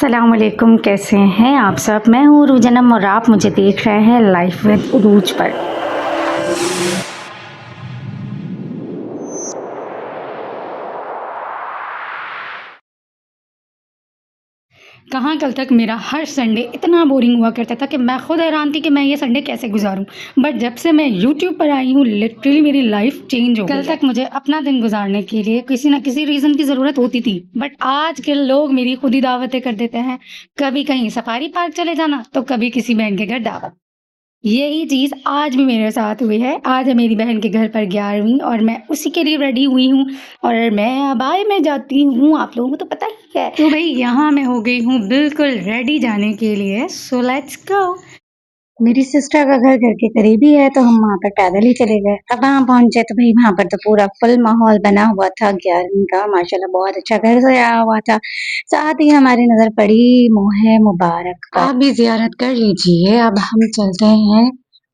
अस्सलामुअलैकुम, कैसे हैं आप सब। मैं हूँ रुजनम और आप मुझे देख रहे हैं लाइफ विद उरूज पर। कहाँ कल तक मेरा हर संडे इतना बोरिंग हुआ करता था कि मैं खुद हैरान थी कि मैं ये संडे कैसे गुजारूं। बट जब से मैं यूट्यूब पर आई हूँ लिटरली मेरी लाइफ चेंज हो गई। कल तक मुझे अपना दिन गुजारने के लिए किसी ना किसी रीज़न की ज़रूरत होती थी, बट आज के लोग मेरी खुद ही दावतें कर देते हैं। कभी कहीं सफारी पार्क चले जाना तो कभी किसी बहन के घर दावत। यही चीज़ आज भी मेरे साथ हुई है। आज है मेरी बहन के घर पर 11वीं और मैं उसी के लिए रेडी हुई हूँ और मैं अब आए में जाती हूँ, आप लोगों को तो पता ही है। तो भाई यहाँ मैं हो गई हूँ बिल्कुल रेडी जाने के लिए, सो लेट्स गो। मेरी सिस्टर का घर के करीब ही है तो हम वहाँ पर पैदल ही चले गए। अब वहाँ पहुंचे तो भाई वहाँ पर तो पूरा फुल माहौल बना हुआ था 11वीं का, माशाल्लाह बहुत अच्छा घर सजाया हुआ था। साथ ही हमारी नजर पड़ी मोहे मुबारक पर। आप भी जियारत कर लीजिए। अब हम चलते हैं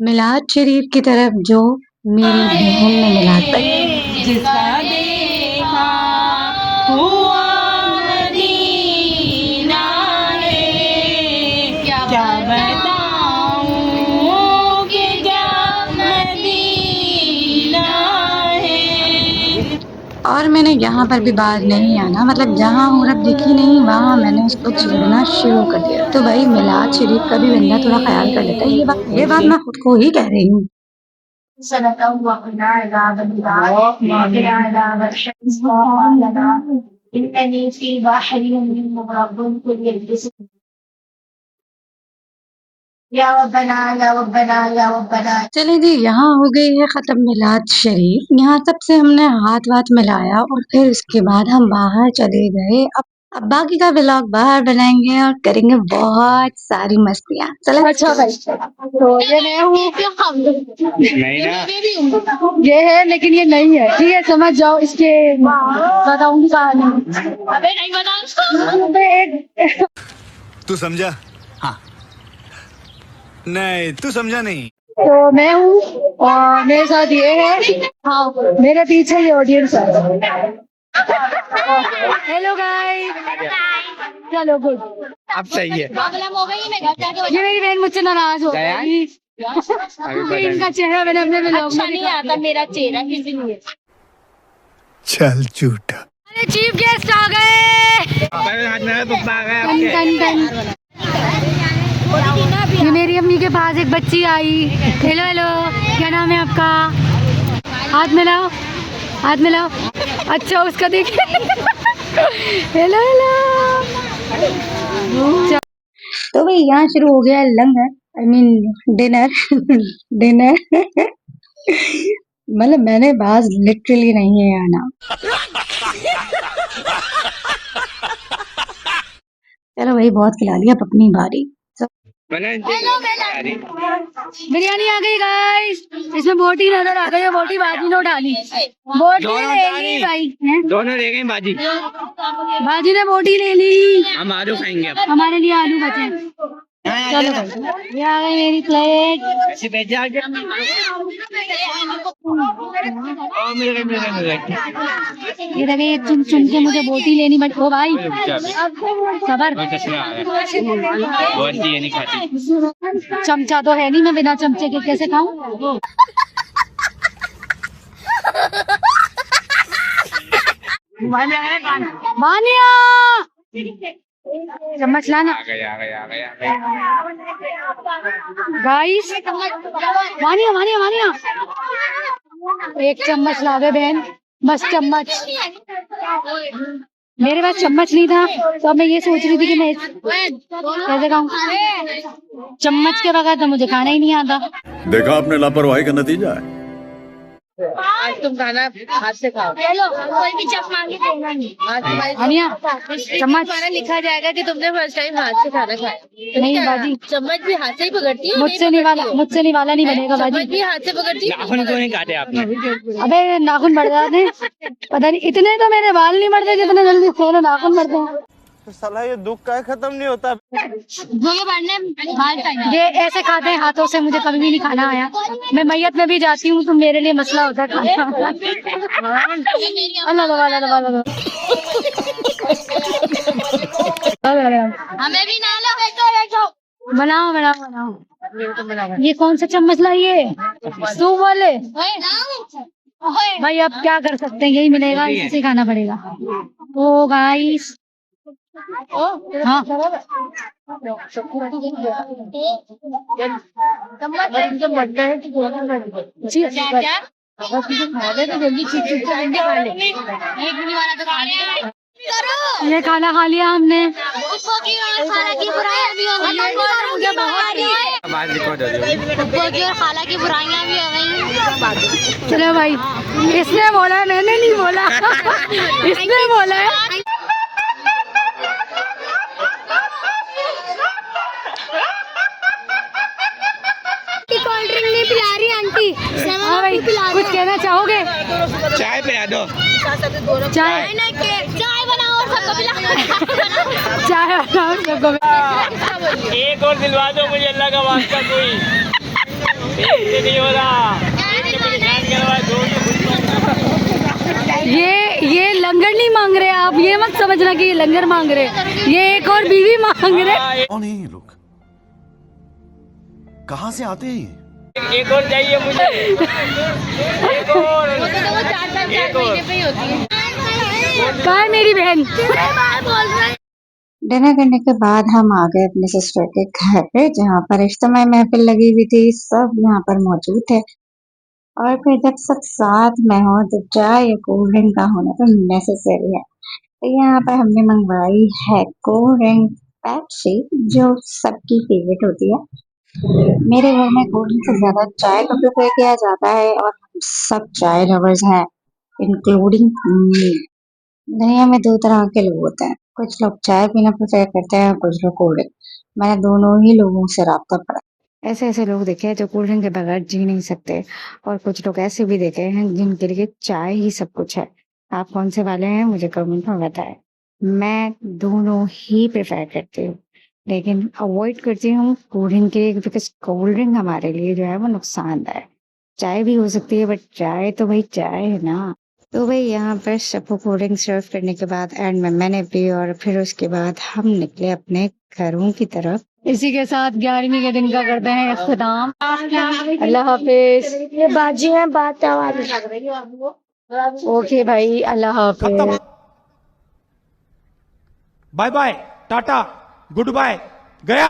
मिलाद शरीफ की तरफ, जो मेरी बहन ने मिलाद पढ़ी। जिसका देखा हुआ मदीना है, क्या बताऊं कि क्या मदीना है। और मैंने यहाँ पर भी बात नहीं आना, मतलब जहाँ औरत दिखी नहीं वहाँ मैंने उसको छेड़ना शुरू कर दिया। तो भाई मिलाद शरीफ का भी बंदा थोड़ा ख्याल कर लेता है। ये बात मैं खुद को ही कह रही हूँ। चले जी, यहाँ हो गई है खत्म मिलाद शरीफ। यहाँ सबसे हमने हाथ वाथ मिलाया और फिर उसके बाद हम बाहर चले गए। अब बाकी का व्लॉग बाहर बनाएंगे और करेंगे बहुत सारी मस्तियाँ। चलो अच्छा भाई, तो ये मैं हूँ, नहीं ना, ये है लेकिन ये नहीं है, ठीक है, समझ जाओ। इसके बताऊंगी कहानी। अबे नहीं बता। तू समझा? हाँ। नहीं, तू समझा नहीं। तो मैं हूँ और मेरे साथ ये है, हाँ मेरे पीछे ये ऑडियंस है। हेलो गाइस, चलो गुड। अब सही है। ये मेरी बहन मुझसे नाराज हो गई क्योंकि इनका चेहरा मैंने अपने व्लॉग में नहीं आता। मेरा चेहरा किसी नहीं है। चल झूठा। अरे चीफ गेस्ट आ गए। टन टन टन। ये मेरी अम्मी के पास एक बच्ची आई। हेलो हेलो, क्या नाम है आपका? हाथ मिलाओ, हाथ मिलाओ। अच्छा उसका देखिए। Hello hello. तो भाई यहाँ शुरू हो गया लंगर, आई मीन डिनर। डिनर मतलब मैंने बाज लिटरली नहीं है आना। चलो भाई बहुत खिला लिया, अब अपनी बारी। बिरयानी आ गई गाइस, इसमें बोटी नजर आ गई है। बोटी बाजी ने उठा ली, बोटी ले ली भाई। दोनों ले गए बाजी। बाजी ने बोटी ले ली। हम आलू खाएंगे अब। हमारे लिए आलू बचे। चलो भाई, ये आ गई मेरी प्लेट। मिल गए। ये देखिए, चुन चुन के मुझे बोटी लेनी बट ओ भाई सबर। बहुत ये नहीं खाती। चमचा तो है नहीं, मैं बिना चमचे के कैसे खाऊं? मानिया चम्मच लाना। आ गया। गाइस, मानिया मानिया मानिया, एक चम्मच ला दे बहन, बस चम्मच। मेरे पास चम्मच नहीं था तो अब मैं ये सोच रही थी कि मैं कैसे खाऊं। चम्मच के बगैर तो मुझे खाना ही नहीं आता। देखा आपने लापरवाही का नतीजा है। आज तुम खाना हाथ से खाओ। कोई भी चप मांगे देना नहीं। मानिया चम्मच। तुम्हारा लिखा जाएगा कि तुमने फर्स्ट टाइम हाथ से खाना खाया। नहीं बाजी, चम्मच भी हाथ से ही पकड़ती है। मुझसे नहीं वाला नहीं बनेगा चम्मच बाजी। भी हाथ से पकड़ती है। नाखून क्यों नहीं काटे आपने? अबे नाखून बढ़ जाते हैं, पता नहीं इतने तो मेरे बाल नहीं बढ़ते जितने जल्दी से नाखून बढ़ते हैं। साला ये दुख का खत्म नहीं होता। ये ऐसे खाते हैं हाथों से, मुझे कभी भी नहीं खाना आया। मैं मैयत में भी जाती हूँ तो मेरे लिए मसला होता है खाना। अल्लाह अल्लाह अल्लाह अल्लाह। हमें भी ना लो, बैठो बैठो। बनाओ बनाओ बनाओ। ये कौन सा चम्मच लाइए? सूप वाले। भाई अब क्या कर सकते हैं, यही मिलेगा, इसी से खाना पड़ेगा। तो गाइस हाँ जी, ये खाना खा लिया हमने। खाला की बुराइयां भी हो गई। आवाज रिकॉर्ड हो रही है। और खाला की बुराइयां भी हो गई। चलो भाई, इसने बोला है, मैंने नहीं बोला। इसने बोला है। कोल्ड ड्रिंक नहीं पिला रही आंटी। हाँ भाई, कुछ कहना चाहोगे? चाय पिला दो। चाय चाय बनाओ और सबको पिलाओ। चाय बनाओ सबको। एक और दिलवा दो मुझे, अल्लाह का वास्ता कोई। एक से नहीं हो रहा। ये लंगर नहीं मांग रहे आप, ये मत समझना कि ये लंगर मांग रहे, ये एक और बीवी मांग रहे। कौन है ये लोग? कहाँ से आते हैं ये? एक और चाहिए मुझे। एक और। एक और। कहाँ है मेरी बहन? डिनर करने के बाद हम आ गए अपने सिस्टर के घर पे, जहाँ पर इज्तिमाई महफिल लगी हुई थी। सब यहाँ पर मौजूद थे और फिर जब सब साथ में हो तो चाय या कोल्ड ड्रिंक का होना तो नेसेसरी है। तो यहाँ पर हमने मंगवाई है कोल्ड ड्रिंक पेप्सी, जो सबकी फेवरेट होती है। मेरे घर में कोल्ड ड्रिंक से ज्यादा चाय को प्रेफर किया जाता है और हम सब चाय लवर्स हैं, इंक्लूडिंग मी। दुनिया में दो तरह के लोग होते हैं, कुछ लोग चाय पीना प्रेफर करते हैं, कुछ लोग कोल्ड ड्रिंक। मैंने दोनों ही लोगों से राब्ता पड़ा। ऐसे ऐसे लोग देखे हैं जो कोल्ड ड्रिंक के बगैर जी नहीं सकते, और कुछ लोग ऐसे भी देखे हैं जिनके लिए चाय ही सब कुछ है। आप कौन से वाले हैं मुझे कमेंट में बताएं। मैं दोनों ही प्रेफर करती हूँ, लेकिन अवॉइड करती हूँ कोल्ड ड्रिंक के, बिकॉज कोल्ड ड्रिंक हमारे लिए जो है वो नुकसानदायक। चाय भी हो सकती है, बट चाय तो भाई चाय है ना। तो भाई यहाँ पर सबको कोल्ड ड्रिंक सर्व करने के बाद एंड में मैंने पी, और फिर उसके बाद हम निकले अपने घरों की तरफ। इसी के साथ 11वीं के दिन का करते हैं इख्तिताम। अल्लाह हाफिज। ये बाजी में बात आवाज। ओके भाई, अल्लाह हाफिज। Bye bye, tata, goodbye, गया।